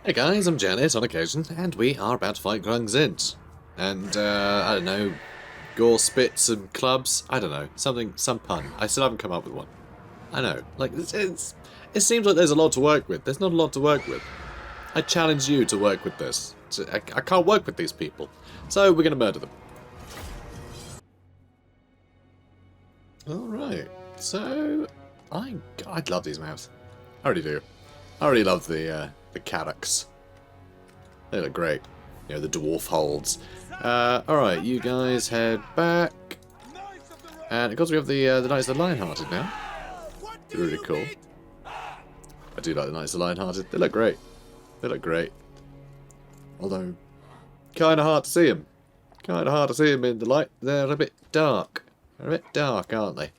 Hey guys, I'm Janet on occasion, and we are about to fight Grunzint. And, I don't know, gore spits and clubs? I don't know, some pun. I still haven't come up with one. I know, like, it seems like there's a lot to work with. There's not a lot to work with. I challenge you to work with this. I can't work with these people. So, we're gonna murder them. Alright, so, I'd love these maps. I already do. I already love the Carracks. They look great. You know, the dwarf holds. Alright, you guys head back. And of course we have the Knights of the Lionhearted now. Really cool. I do like the Knights of the Lionhearted. They look great. They look great. Although, kind of hard to see them. Kind of hard to see them in the light. They're a bit dark. They're a bit dark, aren't they?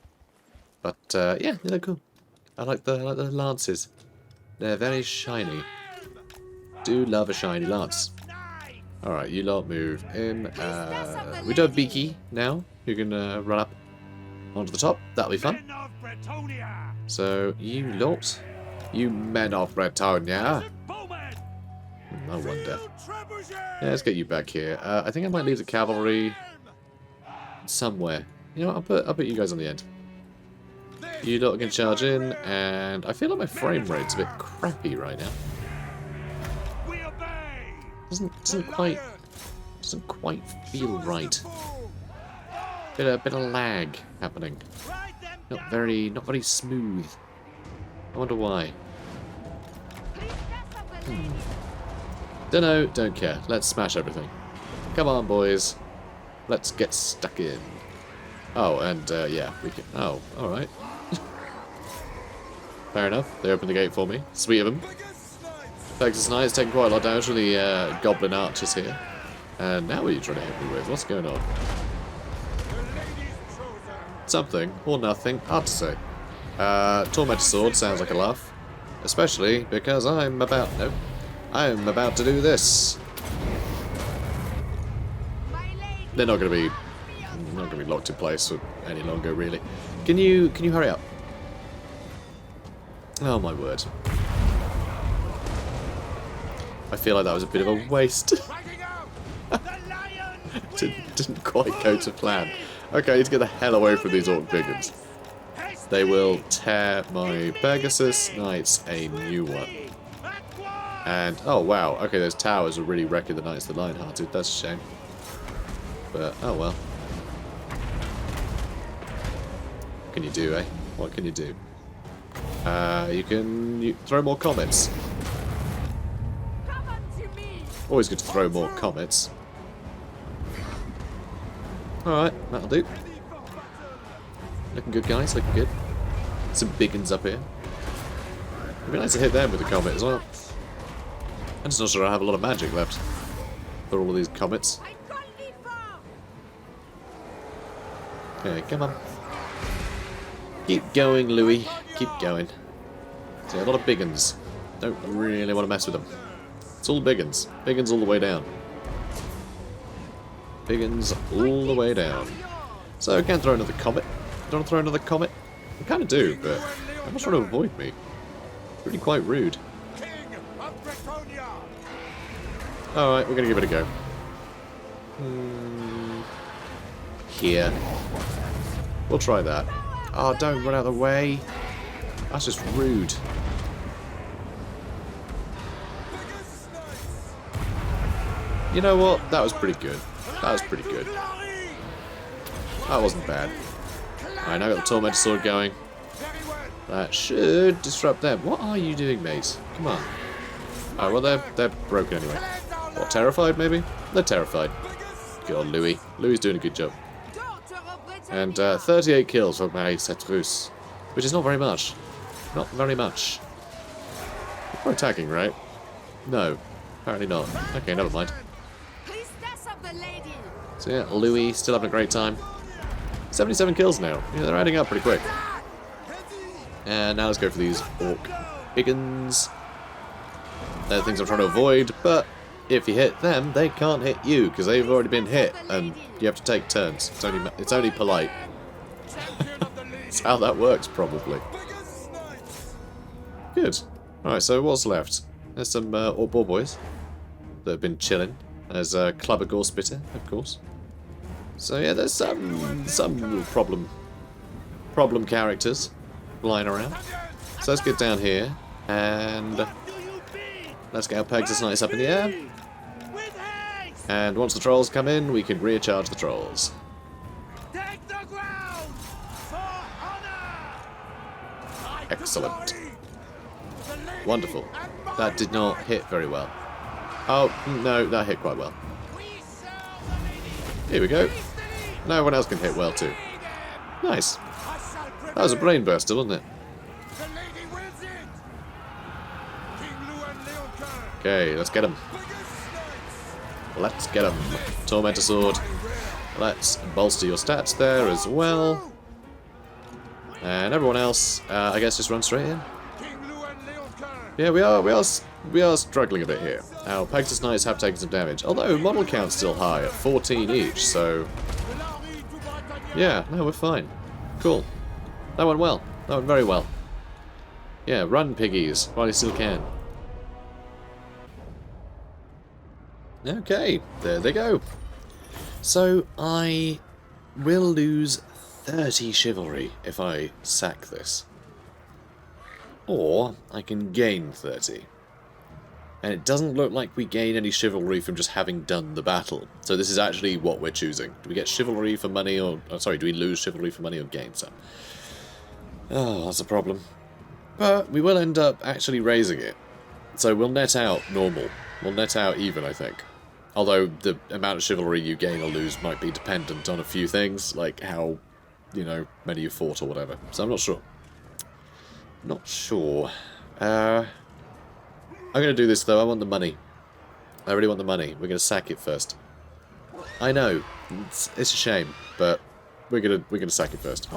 But, yeah, they look cool. I like the lances. They're very shiny. Do love a shiny lance. Alright, you lot move in. We do have Beaky now, who can run up onto the top. That'll be fun. So, you lot, you men of Bretonnia. No wonder. Yeah, let's get you back here. I think I might leave the cavalry somewhere. You know what, I'll put you guys on the end. You lot can charge in, and I feel like my frame rate's a bit crappy right now. Doesn't quite feel right. Bit of lag happening. Not very smooth. I wonder why. Dunno, don't care. Let's smash everything. Come on, boys. Let's get stuck in. Oh, and yeah, we can. Oh, all right. Fair enough. They opened the gate for me. Sweet of them. Pegasus Knight's taking quite a lot of damage from the Goblin Archers here. And now what are you trying to hit me with? What's going on? Something or nothing. Hard to say. Tormentor Sword sounds like a laugh. Especially because I'm about to do this. They're not going to be locked in place for any longer, really. Can you hurry up? Oh my word. I feel like that was a bit of a waste. Didn't quite go to plan. Okay, I need to get the hell away from these Orc Biggins. They will tear my Pegasus Knights a new one. And, oh wow, okay, those towers are really wrecking the Knights of the Lionhearted. That's a shame. But, oh well. What can you do, eh? What can you do? You can throw more comets. Always good to throw more comets. Alright, that'll do. Looking good, guys, looking good. Some big uns up here. It'd be nice to hit them with a comet as well. I'm just not sure I have a lot of magic left for all of these comets. Okay, come on. Keep going, Louis. Keep going. See, a lot of big uns. Don't really want to mess with them. It's all big uns. Big uns all the way down. Big uns all the way down. So I can throw another comet. Do you want to throw another comet? I kind of do, but I'm not trying to avoid me. It's really quite rude. Alright, we're going to give it a go. Here. We'll try that. Oh, don't run out of the way. That's just rude. You know what? That was pretty good. That was pretty good. That wasn't bad. Alright, now I've got the Tormentor Sword going. That should disrupt them. What are you doing, mate? Come on. Oh, well, they're broken anyway. What, terrified, maybe? They're terrified. Good old Louis. Louis doing a good job. And 38 kills for Marie Cetrus, which is not very much. Not very much. We're attacking, right? No, apparently not. Okay, never mind. So yeah, Louis still having a great time. 77 kills now. Yeah, they're adding up pretty quick. And now let's go for these Orc Biggins. They're the things I'm trying to avoid, but if you hit them, they can't hit you, because they've already been hit, and you have to take turns. It's only polite. That's how that works, probably. Good. Alright, so what's left? There's some Orc boys that have been chilling. There's Club of Gore-Spitter, of course. So yeah, there's some problem characters flying around. So let's get down here and let's get our Pegasus Knights up in the air. And once the trolls come in, we can recharge the trolls. Excellent. Wonderful. That did not hit very well. Oh, no, that hit quite well. Here we go. No one else can hit well too. Nice. That was a brain burster, wasn't it? Okay, let's get him. Let's get him. Tormentor Sword. Let's bolster your stats there as well. And everyone else, I guess, just run straight in. Yeah, we are struggling a bit here. Our Pegasus Knights have taken some damage, although model count's still high at 14 each. So yeah, no, we're fine. Cool. That went well. That went very well. Yeah, run, piggies, while you still can. Okay, there they go. So I will lose 30 chivalry if I sack this. Or I can gain 30. And it doesn't look like we gain any chivalry from just having done the battle. So this is actually what we're choosing. Do we get chivalry for money or... Oh, sorry, do we lose chivalry for money or gain some? Oh, that's a problem. But we will end up actually raising it. So we'll net out normal. We'll net out even, I think. Although the amount of chivalry you gain or lose might be dependent on a few things, like how, you know, many you fought or whatever. So I'm not sure. Not sure. I'm going to do this, though. I want the money. I really want the money. We're going to sack it first. I know. It's a shame, but we're gonna sack it first.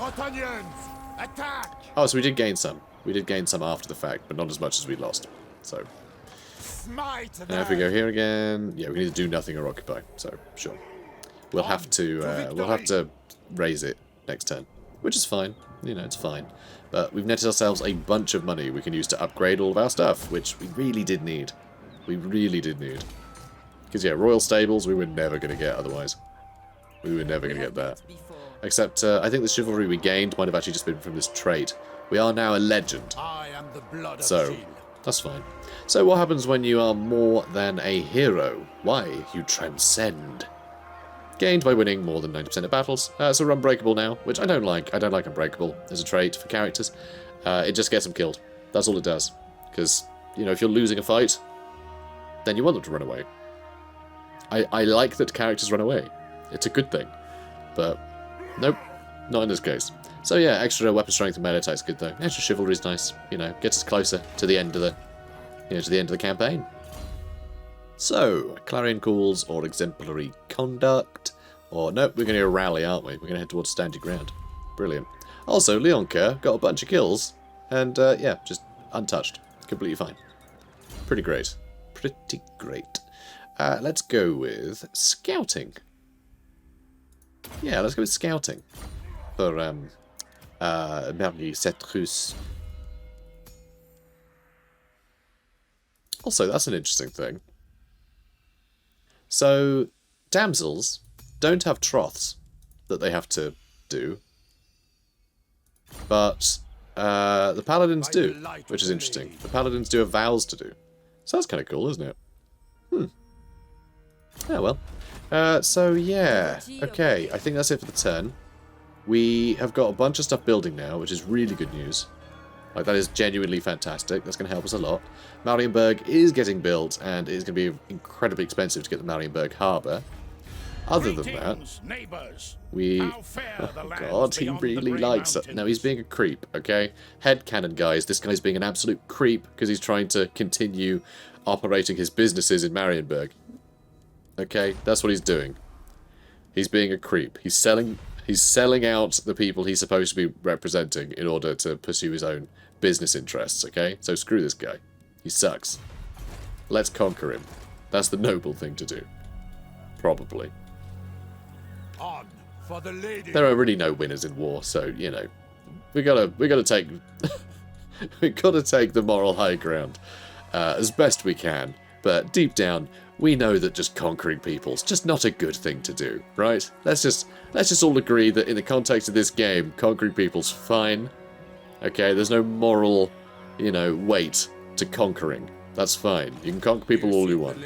Attack! Oh, so we did gain some. We did gain some after the fact, but not as much as we lost. So now if we go here again, yeah, we need to do nothing or occupy. So sure, we'll have to raise it next turn, which is fine. You know, it's fine. But we've netted ourselves a bunch of money we can use to upgrade all of our stuff, which we really did need. We really did need. Because, yeah, Royal Stables we were never going to get otherwise. We were never going to get that. Except, I think the chivalry we gained might have actually just been from this trait. We are now a legend. So, that's fine. So what happens when you are more than a hero? Why, you transcend. Gained by winning more than 90% of battles. So we're unbreakable now, which I don't like. I don't like unbreakable as a trait for characters. It just gets them killed. That's all it does. Because, you know, if you're losing a fight, then you want them to run away. I like that characters run away. It's a good thing. But, nope, not in this case. So yeah, extra weapon strength and melee attack's good though. Extra chivalry is nice. You know, gets us closer to the end of the, campaign. So, clarion calls or exemplary conduct. Or, nope, we're going to rally, aren't we? We're going to head towards stand your ground. Brilliant. Also, Leoncoeur got a bunch of kills. And, yeah, just untouched. Completely fine. Pretty great. Pretty great. Let's go with scouting. Yeah, let's go with scouting. For, Marie Cetrus. Also, that's an interesting thing. So, damsels don't have troths that they have to do. But the paladins do, which is interesting. The paladins do have vows to do. So that's kind of cool, isn't it? Yeah, well. So, yeah. Okay, I think that's it for the turn. We have got a bunch of stuff building now, which is really good news. Like, that is genuinely fantastic. That's going to help us a lot. Marienburg is getting built, and it is going to be incredibly expensive to get the Marienburg harbour. Other than that, we... Oh, God, he really likes it. No, he's being a creep, okay? Headcanon, guys. This guy's being an absolute creep because he's trying to continue operating his businesses in Marienburg. Okay? That's what he's doing. He's being a creep. He's selling out the people he's supposed to be representing in order to pursue his own business interests, okay? So screw this guy. He sucks. Let's conquer him. That's the noble thing to do. Probably. On for the lady. There are really no winners in war, so, you know, we gotta take we gotta take the moral high ground. as best we can. But deep down, we know that just conquering people's just not a good thing to do, right? Let's just all agree that in the context of this game, conquering people's fine. Okay, there's no moral, you know, weight to conquering. That's fine. You can conquer people all you want.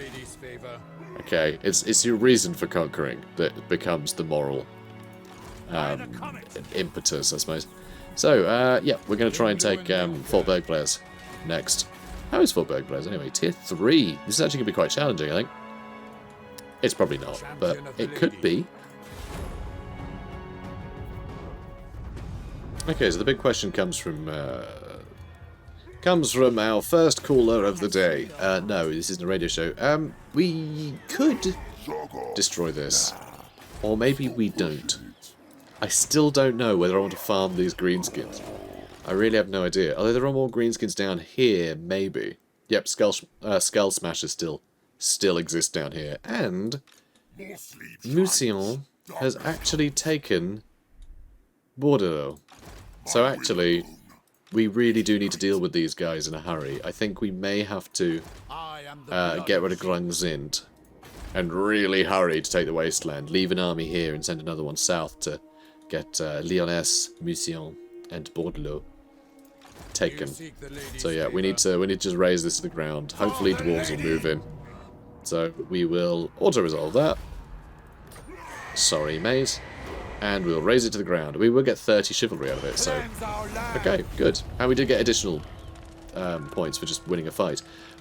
Okay, it's your reason for conquering that becomes the moral impetus, I suppose. So, yeah, we're going to try and take Fort Bergplayers next. How is Fort Bergplayers anyway? Tier 3. This is actually going to be quite challenging, I think. It's probably not, but it could be. Okay, so the big question comes from our first caller of the day. No, this isn't a radio show. We could destroy this, or maybe we don't. I still don't know whether I want to farm these greenskins. I really have no idea. Although there are more greenskins down here, maybe. Yep, Skull Smasher still exists down here, and Mousillon has actually taken Bordeaux. So actually, we really do need to deal with these guys in a hurry. I think we may have to get rid of Grombrindal and really hurry to take the Wasteland. Leave an army here and send another one south to get Lyonesse, Mousillon, and Bordeaux taken. So yeah, we need to just raise this to the ground. Hopefully dwarves will move in. So we will auto-resolve that. Sorry, mate. And we'll raise it to the ground. We will get 30 chivalry out of it, so... Okay, good. And we did get additional points for just winning a fight.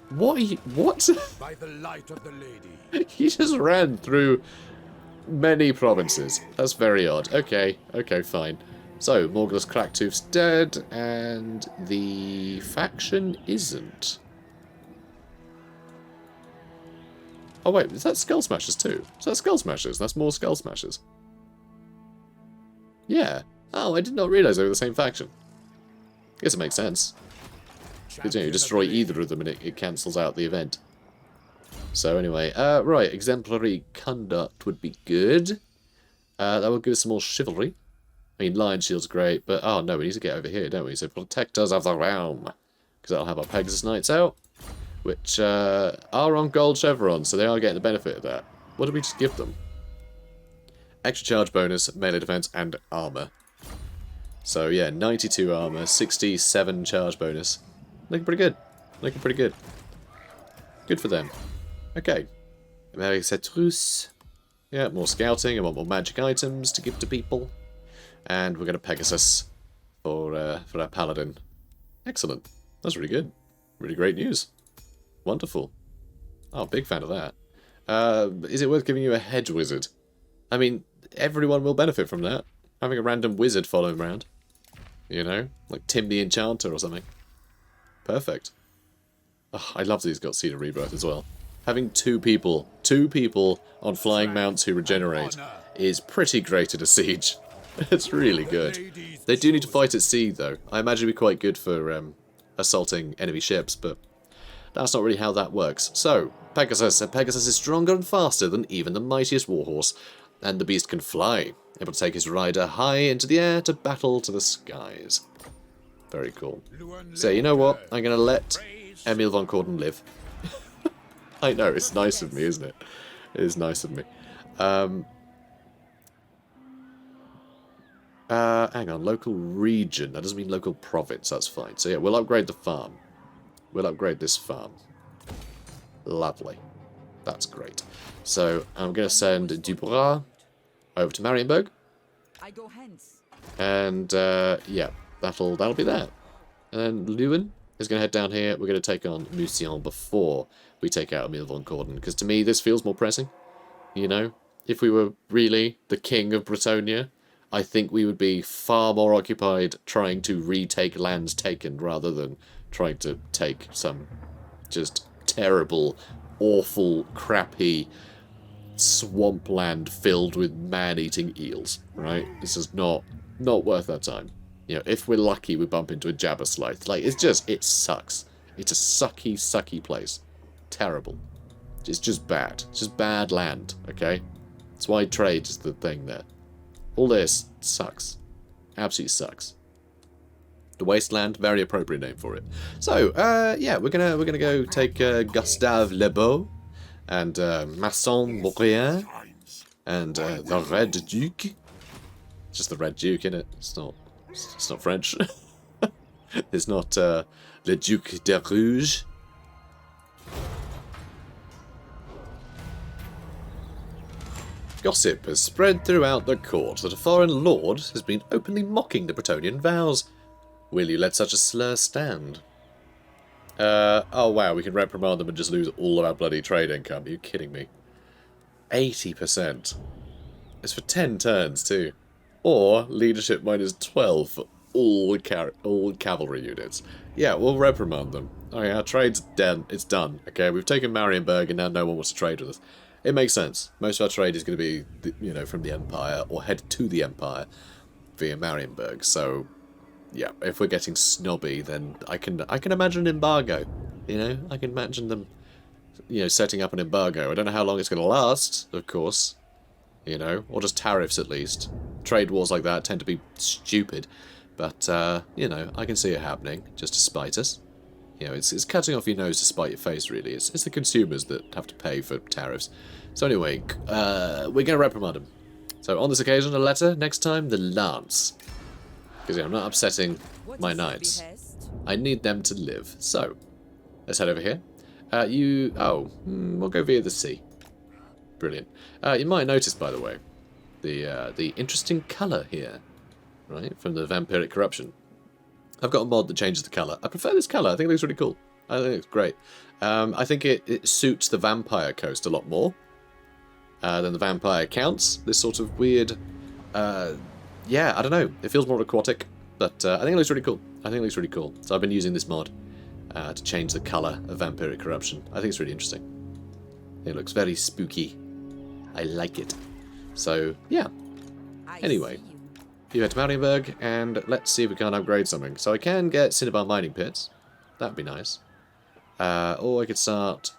What are you... What? By the light of the lady. He just ran through many provinces. That's very odd. Okay, okay, fine. So, Morgulus Cracktooth's dead, and the faction isn't. Oh wait, is that Skull Smashers too? Is that Skull Smashers? That's more Skull Smashers. Yeah. Oh, I did not realise they were the same faction. Guess it makes sense. Because, you know, you destroy either of them and it cancels out the event. So anyway, right, exemplary conduct would be good. That will give us some more chivalry. I mean, Lion Shield's great, but oh no, we need to get over here, don't we? So Protectors of the Realm. Because that'll have our Pegasus Knights out. Which are on gold chevrons, so they are getting the benefit of that. What did we just give them? Extra charge bonus, melee defense, and armor. So yeah, 92 armor, 67 charge bonus. Looking pretty good. Looking pretty good. Good for them. Okay. Yeah, more scouting. I want more magic items to give to people. And we're going to Pegasus for our paladin. Excellent. That's really good. Really great news. Wonderful. Oh, big fan of that. Is it worth giving you a hedge wizard? I mean, everyone will benefit from that. Having a random wizard follow him around. You know? Like Tim the Enchanter or something. Perfect. Oh, I love that he's got Seed of Rebirth as well. Having two people on flying mounts who regenerate is pretty great at a siege. It's really good. They do need to fight at sea, though. I imagine it'd be quite good for assaulting enemy ships, but that's not really how that works. So, Pegasus. And Pegasus is stronger and faster than even the mightiest warhorse. And the beast can fly, able to take his rider high into the air to battle to the skies. Very cool. So, you know what? I'm going to let Emil von Corden live. I know, it's nice of me, isn't it? It is nice of me. Hang on, local region. That doesn't mean local province, that's fine. So yeah, we'll upgrade the farm. We'll upgrade this farm. Lovely. That's great. So, I'm going to send Dubois over to Marienburg. I go hence. And, yeah, that'll be that. And then Leuen is going to head down here. We're going to take on Mousillon before we take out Emil von Corden. Because to me, this feels more pressing. You know? If we were really the king of Bretonnia, I think we would be far more occupied trying to retake lands taken rather than trying to take some just terrible, awful, crappy swampland filled with man-eating eels, right? This is not worth our time. You know, if we're lucky, we bump into a Jabberslythe. Like, it sucks. It's a sucky, sucky place. Terrible. It's just bad. It's just bad land, okay? That's why trade is the thing there. All this sucks. Absolutely sucks. The Wasteland, very appropriate name for it. So, yeah, we're gonna go take Gustave Le Beau and Masson Mourien and the Red Duke. It's just the Red Duke, isn't it? It's not French. It's not Le Duc de Rouge. Gossip has spread throughout the court that a foreign lord has been openly mocking the Bretonnian vows. Will you let such a slur stand? Oh wow, we can reprimand them and just lose all of our bloody trade income. Are you kidding me? 80%. It's for 10 turns too. Or leadership -12 for all cavalry units. Yeah, we'll reprimand them. Oh yeah, our trade's done. It's done. Okay, we've taken Marienburg and now no one wants to trade with us. It makes sense. Most of our trade is going to be, you know, from the Empire or head to the Empire via Marienburg. So, yeah, if we're getting snobby, then I can imagine an embargo. You know, I can imagine them, you know, setting up an embargo. I don't know how long it's going to last, of course. You know, or just tariffs at least. Trade wars like that tend to be stupid, but you know, I can see it happening just to spite us. You know, it's cutting off your nose to spite your face, really. It's the consumers that have to pay for tariffs. So anyway, we're going to reprimand them. So on this occasion, a letter. Next time, the lance. Because yeah, I'm not upsetting my knights. I need them to live. So, let's head over here. We'll go via the sea. Brilliant. You might notice, by the way, the interesting colour here, right, from the Vampiric Corruption. I've got a mod that changes the colour. I prefer this colour. I think it looks really cool. I think it's great. I think it suits the Vampire Coast a lot more than the Vampire Counts. This sort of weird... yeah, I don't know. It feels more aquatic, but I think it looks really cool. So I've been using this mod to change the colour of Vampiric Corruption. I think it's really interesting. It looks very spooky. I like it. So, yeah. Anyway. You head to Marienburg, and let's see if we can upgrade something. So I can get Cinnabar mining pits. That'd be nice. Or I could start...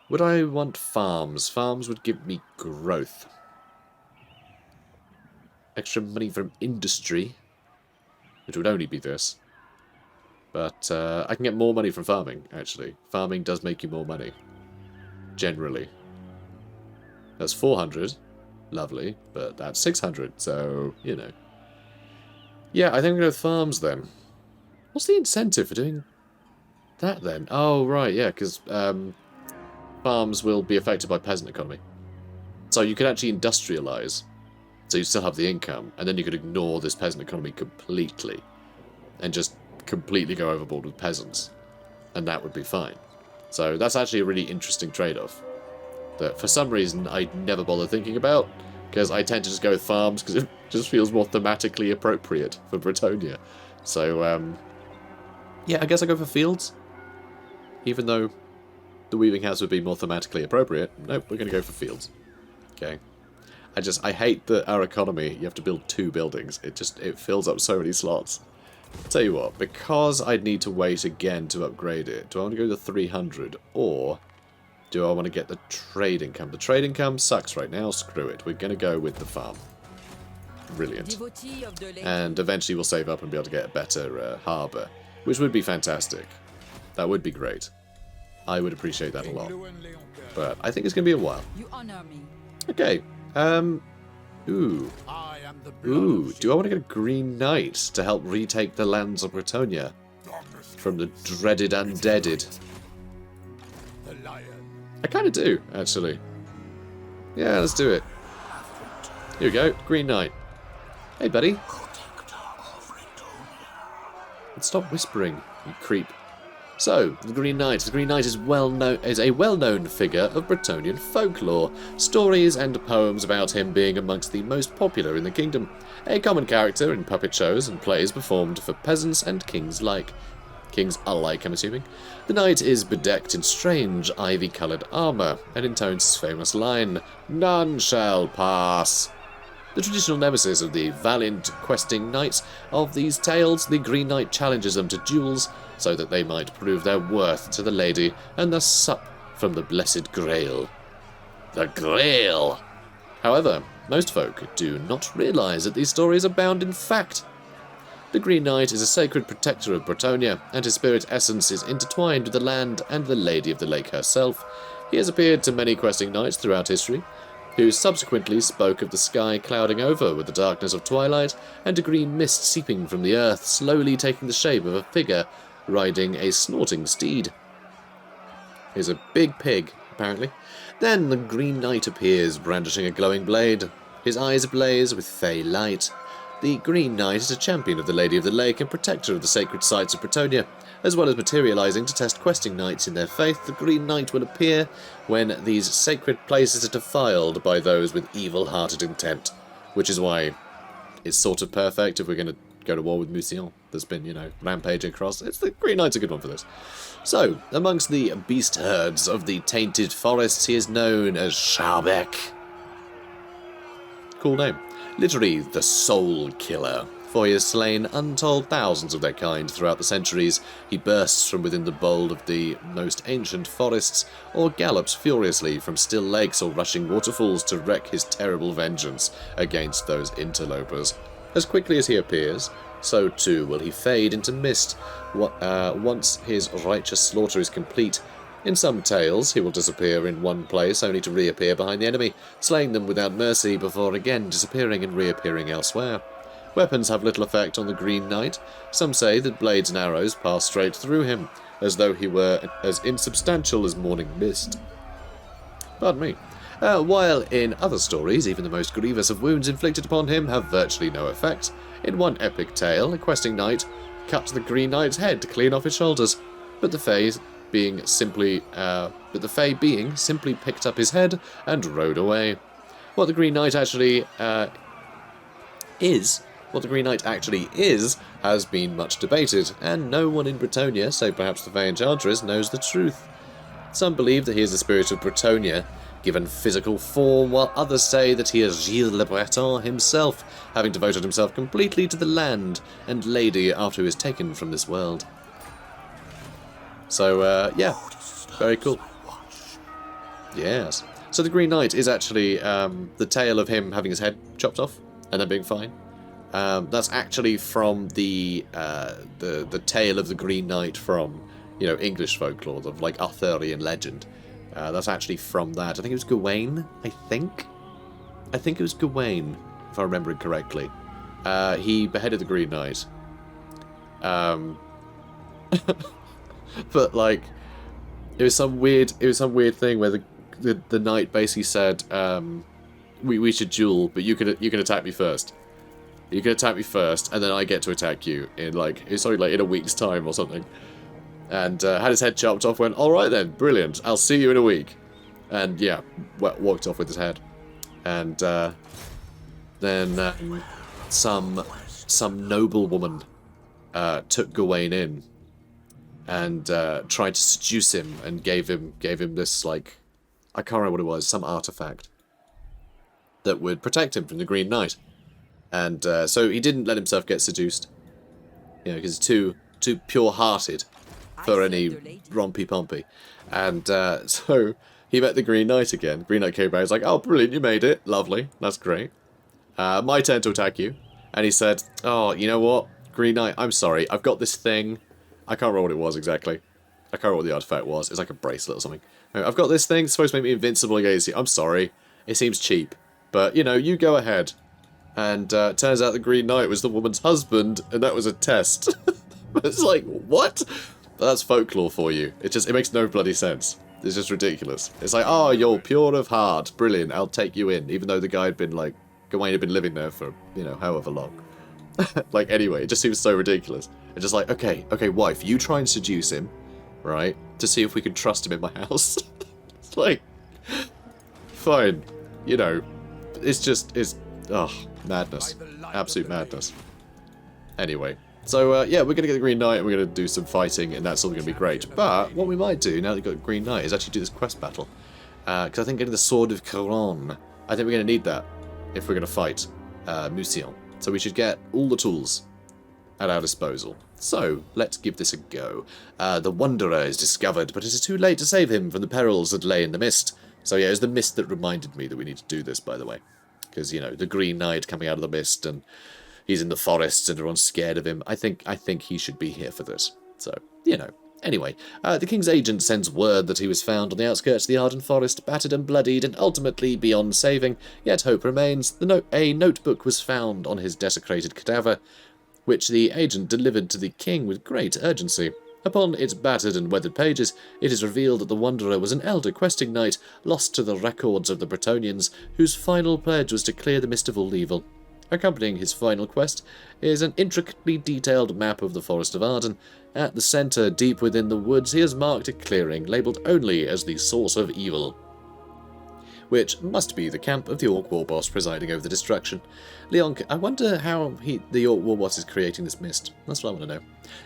would I want farms? Farms would give me growth. Extra money from industry, which would only be this. But I can get more money from farming, actually. Farming does make you more money. Generally. That's 400. Lovely, but that's 600, so, you know. Yeah, I think I'm going to go with farms, then. What's the incentive for doing that, then? Oh, right, yeah, because farms will be affected by peasant economy. So you could actually industrialise, so you still have the income, and then you could ignore this peasant economy completely, and just completely go overboard with peasants, and that would be fine. So that's actually a really interesting trade-off that for some reason I never bother thinking about, because I tend to just go with farms because it just feels more thematically appropriate for Bretonnia. So, yeah, I guess I go for fields. Even though the Weaving House would be more thematically appropriate. Nope, we're going to go for fields. Okay. I hate that our economy, you have to build 2 buildings. It fills up so many slots. Tell you what, because I'd need to wait again to upgrade it, do I want to go to 300, or do I want to get the trade income? The trade income sucks right now, screw it. We're going to go with the farm. Brilliant. And eventually we'll save up and be able to get a better harbour, which would be fantastic. That would be great. I would appreciate that a lot. But I think it's going to be a while. You honor me. Okay. Ooh, do I want to get a Green Knight to help retake the lands of Bretonnia from the dreaded undeaded? I kind of do, actually. Yeah, let's do it. Here we go, Green Knight. Hey, buddy. And stop whispering, you creep. So, the Green Knight. The Green Knight is a well-known figure of Bretonnian folklore. Stories and poems about him being amongst the most popular in the kingdom. A common character in puppet shows and plays performed for peasants and kings alike. Kings alike, I'm assuming. The knight is bedecked in strange ivy-coloured armour and intones his famous line, "None shall pass." The traditional nemesis of the valiant questing knights of these tales, the Green Knight challenges them to duels so that they might prove their worth to the lady and thus sup from the blessed Grail. The Grail! However, most folk do not realise that these stories are bound in fact. The Green Knight is a sacred protector of Bretonnia, and his spirit essence is intertwined with the land and the Lady of the Lake herself. He has appeared to many questing knights throughout history, who subsequently spoke of the sky clouding over with the darkness of twilight, and a green mist seeping from the earth, slowly taking the shape of a figure riding a snorting steed. He's a big pig, apparently. Then the Green Knight appears, brandishing a glowing blade. His eyes ablaze with fey light. The Green Knight is a champion of the Lady of the Lake and protector of the sacred sites of Bretonnia. As well as materializing to test questing knights in their faith, the Green Knight will appear when these sacred places are defiled by those with evil-hearted intent. Which is why it's sort of perfect if we're going to go to war with Mousillon. That's been, you know, rampaging across. The Green Knight's a good one for this. So, amongst the beast herds of the tainted forests, he is known as Schabeck. Cool name. Literally, the Soul Killer, for he has slain untold thousands of their kind throughout the centuries. He bursts from within the bold of the most ancient forests, or gallops furiously from still lakes or rushing waterfalls to wreak his terrible vengeance against those interlopers. As quickly as he appears, so too will he fade into mist once his righteous slaughter is complete. In some tales, he will disappear in one place only to reappear behind the enemy, slaying them without mercy before again disappearing and reappearing elsewhere. Weapons have little effect on the Green Knight. Some say that blades and arrows pass straight through him, as though he were as insubstantial as morning mist. Pardon me. While in other stories, even the most grievous of wounds inflicted upon him have virtually no effect. In one epic tale, a questing knight cut the Green Knight's head to clean off his shoulders, but the Fae being simply picked up his head and rode away. What the Green Knight actually is, has been much debated, and no one in Bretonnia, save perhaps the Fae Enchantress, knows the truth. Some believe that he is the spirit of Bretonnia, given physical form, while others say that he is Gilles le Breton himself, having devoted himself completely to the land and lady after he was taken from this world. So, yeah, very cool. Yes. So the Green Knight is actually the tale of him having his head chopped off and then being fine. That's actually from the tale of the Green Knight from, you know, English folklore, of like Arthurian legend. That's actually from that. I think it was Gawain, I think it was Gawain, if I remember it correctly. He beheaded the Green Knight. But like, it was some weird thing where the knight basically said, we should duel, but you can attack me first. You can attack me first, and then I get to attack you in in a week's time or something. And had his head chopped off. Went, all right then, brilliant. I'll see you in a week. And yeah, walked off with his head. And then some noblewoman took Gawain in and tried to seduce him and gave him this, like, I can't remember what it was, some artifact that would protect him from the Green Knight. And so he didn't let himself get seduced, you know, because he's too pure-hearted for any rompy-pompy. And so he met the Green Knight again. Green Knight came back, he's like, oh, brilliant, you made it, lovely, that's great. My turn to attack you. And he said, oh, you know what, Green Knight, I'm sorry, I've got this thing. I can't remember what it was exactly. I can't remember what the artifact was. It's like a bracelet or something. I've got this thing, it's supposed to make me invincible against you. I'm sorry. It seems cheap. But, you know, you go ahead. And turns out the Green Knight was the woman's husband, and that was a test. It's like, what? But that's folklore for you. It makes no bloody sense. It's just ridiculous. It's like, oh, you're pure of heart. Brilliant, I'll take you in. Even though the guy had been, like, Gawain had been living there for, you know, however long. Like, anyway, it just seems so ridiculous. It's just like, okay, wife, you try and seduce him, right, to see if we can trust him in my house. It's like, fine, you know, it's madness, absolute madness. Anyway, so, yeah, we're going to get the Green Knight, and we're going to do some fighting, and that's all going to be great. But what we might do, now that we've got Green Knight, is actually do this quest battle. Because I think getting the Sword of Caron, I think we're going to need that if we're going to fight Mousillon. So we should get all the tools at our disposal. So, let's give this a go. The Wanderer is discovered, but it is too late to save him from the perils that lay in the mist. So yeah, it was the mist that reminded me that we need to do this, by the way. Because, you know, the Green Knight coming out of the mist, and he's in the forests and everyone's scared of him. I think he should be here for this. So, you know. Anyway, the king's agent sends word that he was found on the outskirts of the Arden Forest, battered and bloodied, and ultimately beyond saving, yet hope remains. A notebook was found on his desecrated cadaver, which the agent delivered to the king with great urgency. Upon its battered and weathered pages, it is revealed that the Wanderer was an elder questing knight, lost to the records of the Bretonians, whose final pledge was to clear the mist of all evil. Accompanying his final quest is an intricately detailed map of the Forest of Arden. At the centre, deep within the woods, he has marked a clearing, labelled only as the Source of Evil, which must be the camp of the Orc War Boss presiding over the destruction. I wonder how the Orc War Boss is creating this mist. That's what I want to know.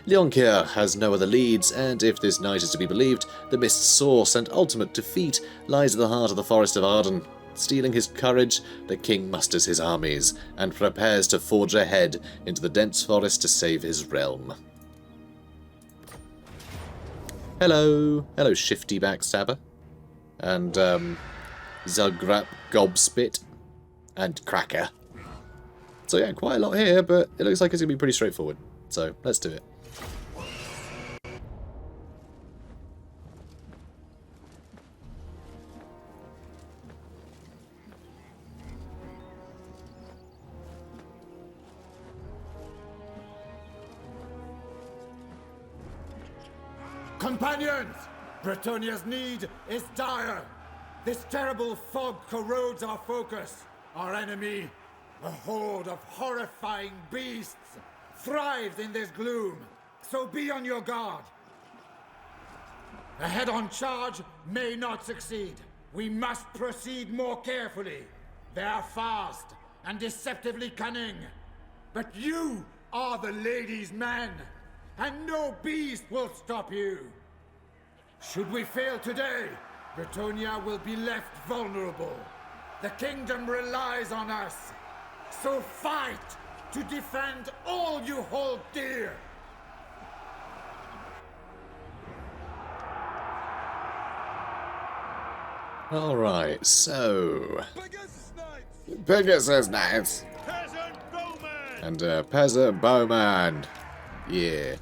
Leoncoeur has no other leads, and if this knight is to be believed, the mist's source and ultimate defeat lies at the heart of the Forest of Arden. Stealing his courage, the king musters his armies, and prepares to forge ahead into the dense forest to save his realm. Hello. Hello, shifty backstabber. And, Zugrap, Gobspit, and Cracker. So yeah, quite a lot here, but it looks like it's going to be pretty straightforward. So, let's do it. Companions! Bretonia's need is dire. This terrible fog corrodes our focus. Our enemy, a horde of horrifying beasts, thrives in this gloom. So be on your guard. A head-on charge may not succeed. We must proceed more carefully. They are fast and deceptively cunning. But you are the lady's man, and no beast will stop you. Should we fail today, Bretonia will be left vulnerable. The kingdom relies on us. So fight to defend all you hold dear. Alright, so... Pegasus Knights! And Peasant Bowman! Yeah.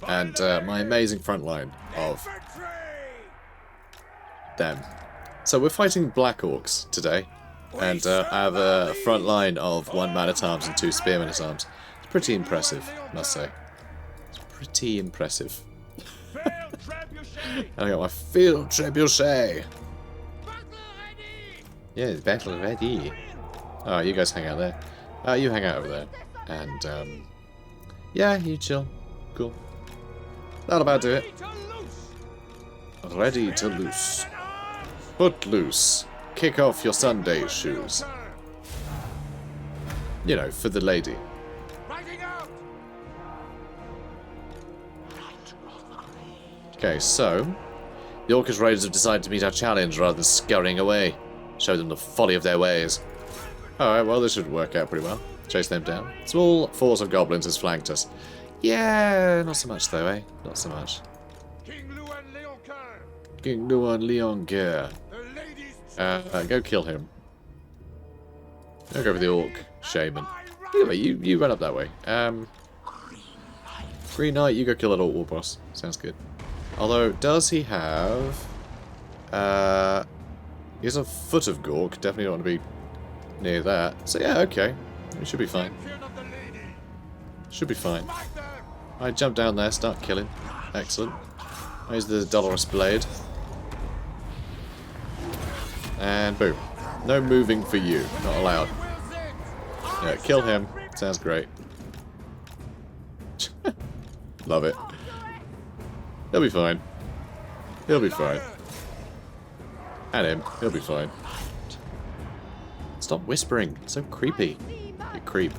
And my amazing front line of them. So we're fighting Black Orcs today. And I have a front line of 1 man-at-arms and 2 spearmen-at-arms. It's pretty impressive, I must say. It's pretty impressive. And I got my field trebuchet. Yeah, battle ready. Oh, you guys hang out there. You hang out over there. And, yeah, you chill. Cool. That'll about do it. Ready to loose. Put loose. Kick off your Sunday shoes. You know, for the lady. Okay, so... The Orcish Raiders have decided to meet our challenge rather than scurrying away. Show them the folly of their ways. Alright, well, this should work out pretty well. Chase them down. Small force of goblins has flanked us. Yeah, not so much though, eh? Not so much. King Louen Leoncoeur. King Louen Leoncoeur. Go kill him. I'll go for the Orc Shaman. Anyway, you run up that way. Green Knight, you go kill that Orc War Boss. Sounds good. Although, does he have... he has a foot of Gork. Definitely don't want to be near that. So yeah, okay. We should be fine. Should be fine. I jump down there, start killing. Excellent. Here's the Dolorous Blade. And boom. No moving for you. Not allowed. Yeah, kill him. Sounds great. Love it. He'll be fine. He'll be fine. And him. He'll be fine. Stop whispering. So creepy. You creep.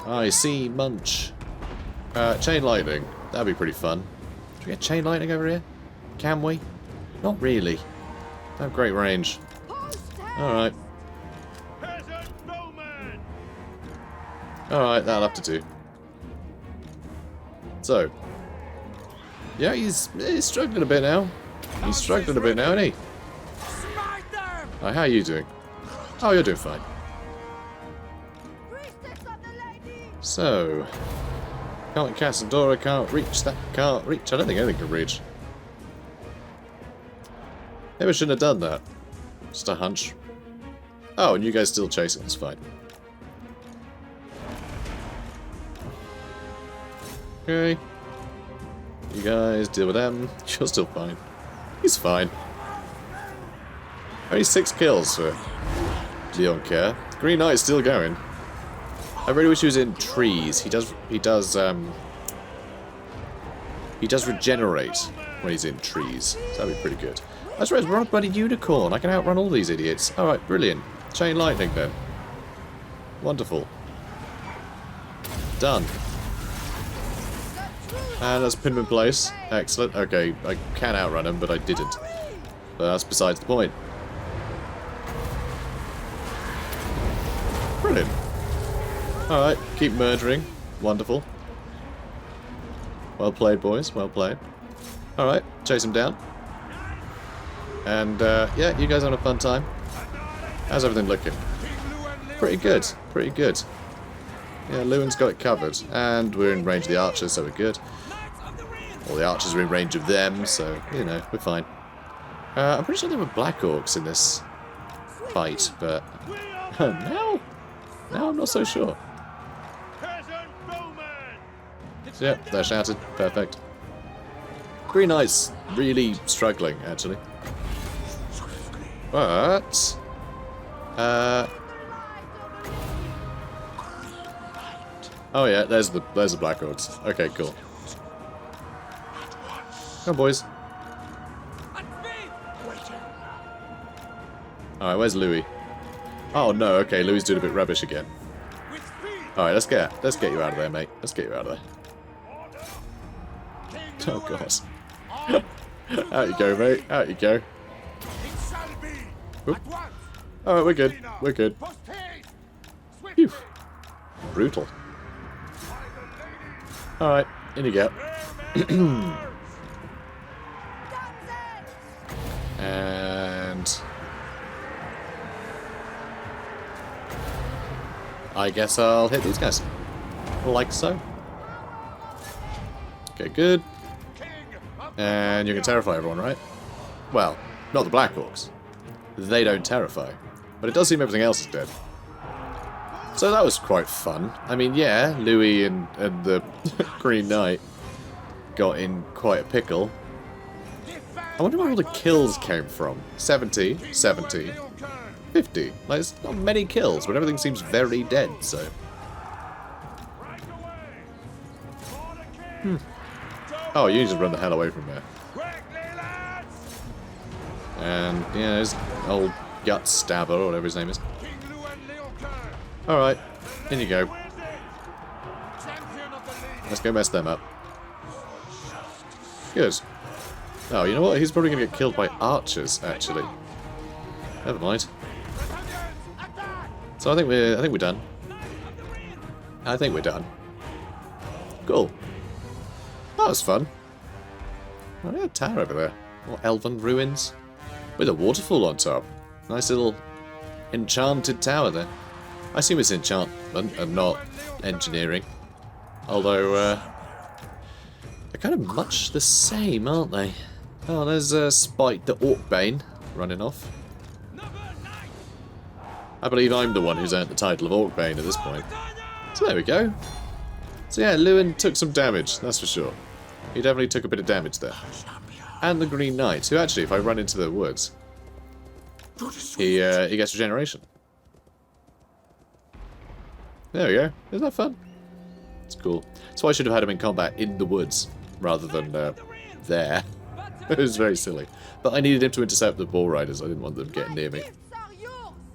I see Munch. Chain lightning. That'd be pretty fun. Should we get chain lightning over here? Can we? Not really. Don't have great range. Alright. Alright, that'll have to do. So. Yeah, he's struggling a bit now. He's struggling a bit now, isn't he? Oh, how are you doing? Oh, you're doing fine. So, can't cast a door, I can't reach, that can't reach. I don't think anything can reach. Maybe I shouldn't have done that. Just a hunch. Oh, and you guys still chasing, it's fine. Okay. You guys deal with them. You're still fine. He's fine. Only 6 kills for Leoncoeur. Green Knight's still going. I really wish he was in trees. He does regenerate when he's in trees. So that'd be pretty good. That's right, run a bloody unicorn. I can outrun all these idiots. Alright, brilliant. Chain lightning then. Wonderful. Done. And let's pin him in place. Excellent. Okay, I can outrun him, but I didn't. But that's besides the point. Brilliant. Alright, keep murdering. Wonderful. Well played, boys. Well played. Alright, chase him down. And, yeah, you guys having a fun time? How's everything looking? Pretty good. Pretty good. Yeah, Lewin's got it covered. And we're in range of the archers, so we're good. All the archers are in range of them, so, you know, we're fine. I'm pretty sure there were Black Orcs in this fight, but... now I'm not so sure. So, yeah, they're shouted. Perfect. Green Knight's really struggling, actually. But... oh yeah, there's the Black Orcs. Okay, cool. Come on, boys. Alright, where's Louis? Oh no, okay, Louis doing a bit rubbish again. Alright, let's get you out of there, mate. Let's get you out of there. Oh god. Out you go, mate. Out you go. Alright, we're good. We're good. Phew. Brutal. Alright, in you go. And... I guess I'll hit these guys. Like so. Okay, good. And you can terrify everyone, right? Well, not the Black Orcs. They don't terrify. But it does seem everything else is dead. So that was quite fun. I mean, yeah, Louis and the Green Knight got in quite a pickle. I wonder where all the kills came from. 70, 70, 50. Like, it's not many kills, but everything seems very dead, so... Oh, you need to run the hell away from there. And, yeah, there's old Gut Stabber, or whatever his name is. Alright, in you go. Let's go mess them up. Good. Oh, you know what? He's probably going to get killed by archers, actually. Never mind. So I think we're done. I think we're done. Cool. That was fun. Oh, yeah, a tower over there. More elven ruins. With a waterfall on top. Nice little enchanted tower there. I assume it's enchantment and not engineering. Although, they're kind of much the same, aren't they? Oh, there's Spike the Orcbane running off. I believe I'm the one who's earned the title of Orcbane at this point. So there we go. So yeah, Louen took some damage, that's for sure. He definitely took a bit of damage there. And the Green Knight, who actually, if I run into the woods, he gets regeneration. There we go. Isn't that fun? It's cool. So I should have had him in combat in the woods, rather than there. It was very silly. But I needed him to intercept the Bull Riders. I didn't want them getting near me.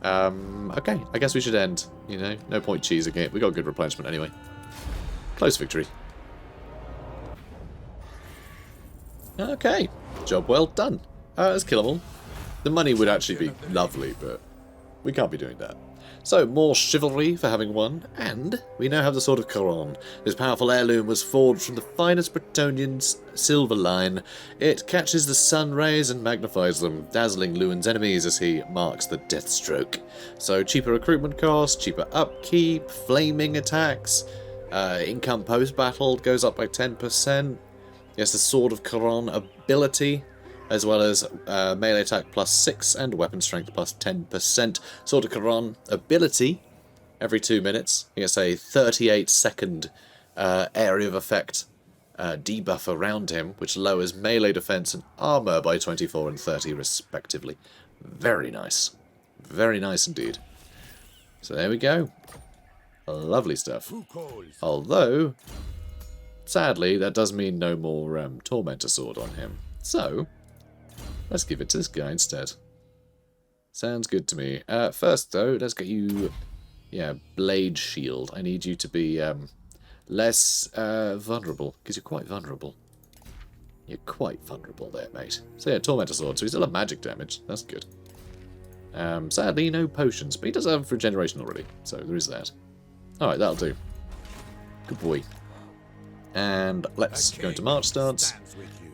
Okay, I guess we should end. You know, no point cheesing it. We got good replenishment anyway. Close victory. Okay, job well done. Let's kill them all. The money would actually be lovely, but we can't be doing that. So, more chivalry for having won, and we now have the Sword of Charon. This powerful heirloom was forged from the finest Bretonnian silver line. It catches the sun rays and magnifies them, dazzling Lewin's enemies as he marks the death stroke. So, cheaper recruitment costs, cheaper upkeep, flaming attacks. Income post-battle goes up by 10%. He has the Sword of Caron ability, as well as melee attack plus 6 and weapon strength plus 10%. Sword of Caron ability, every 2 minutes. He gets a 38-second area of effect debuff around him, which lowers melee defense and armor by 24 and 30 respectively. Very nice. Very nice indeed. So there we go. Lovely stuff. Although, sadly, that does mean no more Tormentor Sword on him. So, let's give it to this guy instead. Sounds good to me. First, though, let's get you... Yeah, Blade Shield. I need you to be less vulnerable, because you're quite vulnerable. You're quite vulnerable there, mate. So yeah, Tormentor Sword, so he's still have magic damage. That's good. Sadly, no potions, but he does have regeneration already, so there is that. Alright, that'll do. Good boy. And let's go into March Stance,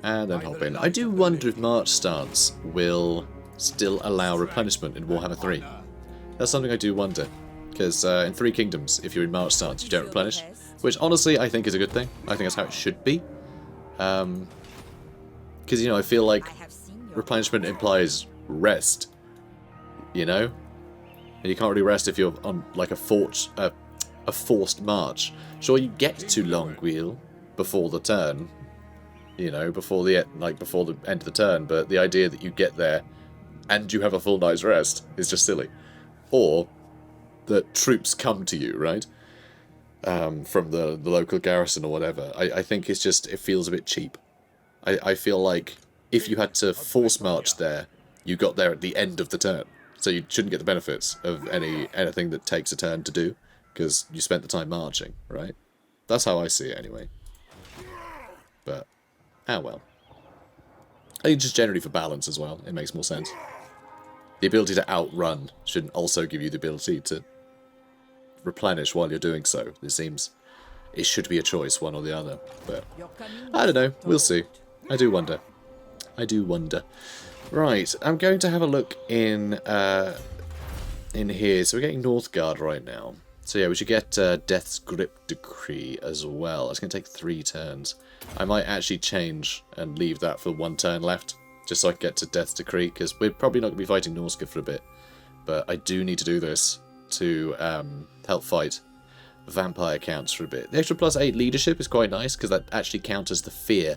and then hop in. I do wonder if March Stance will still allow replenishment in Warhammer 3. That's something I do wonder, because in Three Kingdoms, if you're in March Stance, you don't replenish, which honestly I think is a good thing. I think that's how it should be. Because, you know, I feel like replenishment implies rest, you know? And you can't really rest if you're on, like, a forced march. Sure, you get to Longueuil before the turn, you know, before the end of the turn, but the idea that you get there and you have a full night's rest is just silly. Or that troops come to you, right? From the local garrison or whatever. I think it's just, it feels a bit cheap. I feel like if you had to force march there, you got there at the end of the turn. So you shouldn't get the benefits of anything that takes a turn to do, because you spent the time marching, right? That's how I see it anyway. But, well. I think just generally for balance as well, it makes more sense. The ability to outrun should also give you the ability to replenish while you're doing so. It seems it should be a choice, one or the other. But I don't know. We'll see. I do wonder. I do wonder. Right, I'm going to have a look in here. So we're getting Northgard right now. So yeah, we should get Death's Grip Decree as well. It's going to take 3 turns. I might actually change and leave that for 1 turn left, just so I can get to Death's Decree, because we're probably not going to be fighting Norska for a bit. But I do need to do this to help fight vampire counts for a bit. The extra +8 leadership is quite nice, because that actually counters the fear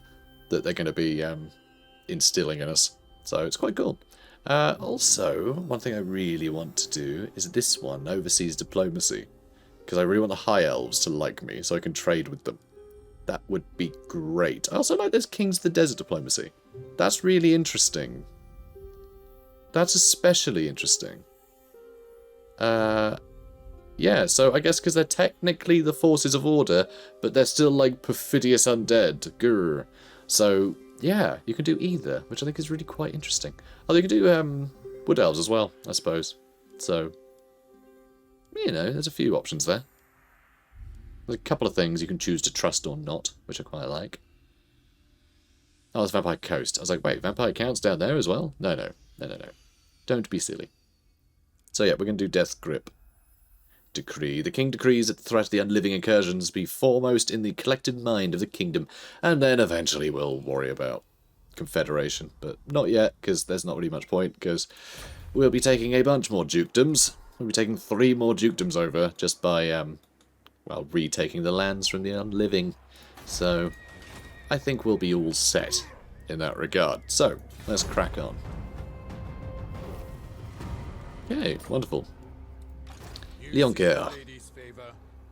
that they're going to be instilling in us. So it's quite cool. Also, one thing I really want to do is this one, Overseas Diplomacy. Because I really want the High Elves to like me, so I can trade with them. That would be great. I also like this Kings of the Desert Diplomacy. That's really interesting. That's especially interesting. Yeah, so I guess because they're technically the Forces of Order, but they're still like perfidious undead. Grr. So, yeah, you can do either, which I think is really quite interesting. Oh, you can do Wood Elves as well, I suppose. So, you know, there's a few options there. There's a couple of things you can choose to trust or not, which I quite like. Oh, it's Vampire Coast. I was like, wait, Vampire counts down there as well? No. Don't be silly. So yeah, we're going to do Death's Grip Decree. The King decrees that the threat of the unliving incursions be foremost in the collected mind of the kingdom, and then eventually we'll worry about Confederation. But not yet, because there's not really much point, because we'll be taking a bunch more dukedoms. We'll be taking 3 more dukedoms over just by, well, retaking the lands from the unliving. So, I think we'll be all set in that regard. So, let's crack on. Okay, wonderful. Leoncoeur.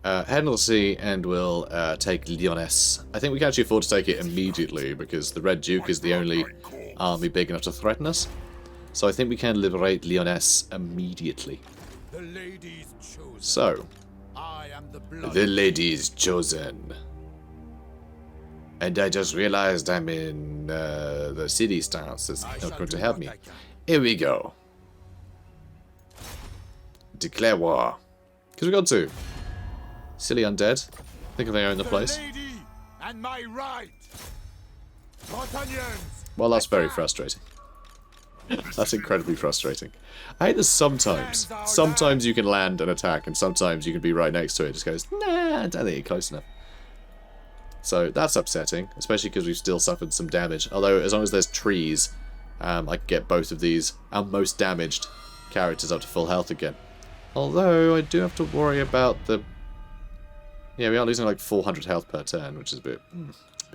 Head on the sea and we'll take Lyonesse. I think we can actually afford to take it immediately because the Red Duke is the only army big enough to threaten us. So I think we can liberate Lyonesse immediately. So, the lady is chosen. And I just realized I'm in the city stance. That's not going to help me. Here we go. Declare war. Because we got to. Silly undead. Think they own the place. And my right. Well, that's very frustrating. That's incredibly frustrating. I hate this sometimes you can land an attack and sometimes you can be right next to it. It just goes, nah, I don't think you're close enough. So that's upsetting, especially because we've still suffered some damage. Although, as long as there's trees, I can get both of these, our most damaged characters, up to full health again. Although, I do have to worry about the... Yeah, we are losing like 400 health per turn, which is a bit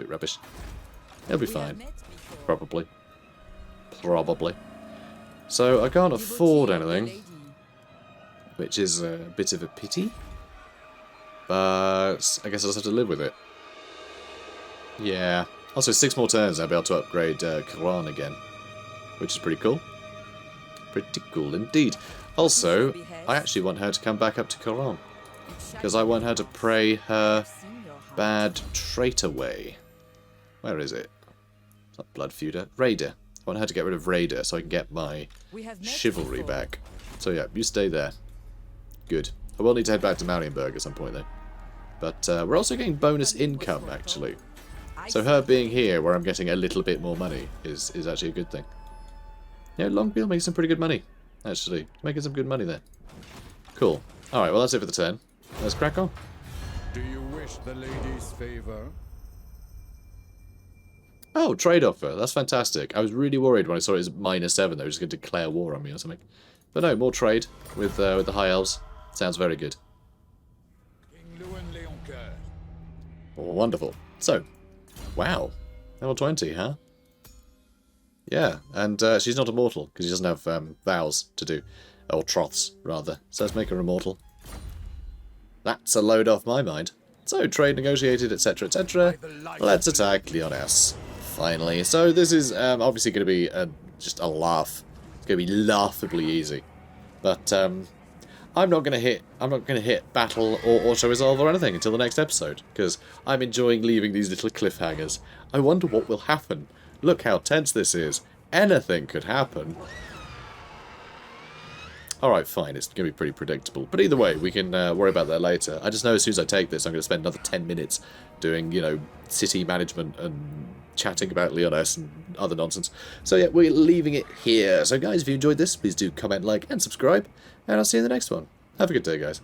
rubbish. It'll be fine. Probably. So, I can't afford anything, which is a bit of a pity. But I guess I'll just have to live with it. Yeah. Also, 6 more turns I'll be able to upgrade Karan again, which is pretty cool. Pretty cool indeed. Also, I actually want her to come back up to Karan, because I want her to pray her bad trait away. Where is it? It's not Blood Feuder. Raider. I want her to get rid of Raider so I can get my Chivalry back. So yeah, you stay there. Good. I will need to head back to Marienburg at some point though. But we're also getting bonus income actually. So her being here where I'm getting a little bit more money is actually a good thing. Yeah, Longbeard makes some pretty good money. Actually, making some good money there. Cool. Alright, well that's it for the turn. Let's crack on. Do you wish the lady's favor? Oh, trade offer. That's fantastic. I was really worried when I saw it as -7. They were just going to declare war on me or something. But no, more trade with the High Elves. Sounds very good. King Louen Leoncoeur. Oh, wonderful. So, wow. Level 20, huh? Yeah, and she's not immortal, because she doesn't have vows to do. Or troths, rather. So let's make her immortal. That's a load off my mind. So, trade negotiated, etc., etc. Let's attack Leones. Finally. So, this is obviously going to be just a laugh. It's going to be laughably easy. But, I'm not going to hit battle or auto-resolve or anything until the next episode, because I'm enjoying leaving these little cliffhangers. I wonder what will happen. Look how tense this is. Anything could happen. Alright, fine, it's going to be pretty predictable. But either way, we can worry about that later. I just know as soon as I take this, I'm going to spend another 10 minutes doing, you know, city management and chatting about Leones and other nonsense. So yeah, we're leaving it here. So guys, if you enjoyed this, please do comment, like, and subscribe. And I'll see you in the next one. Have a good day, guys.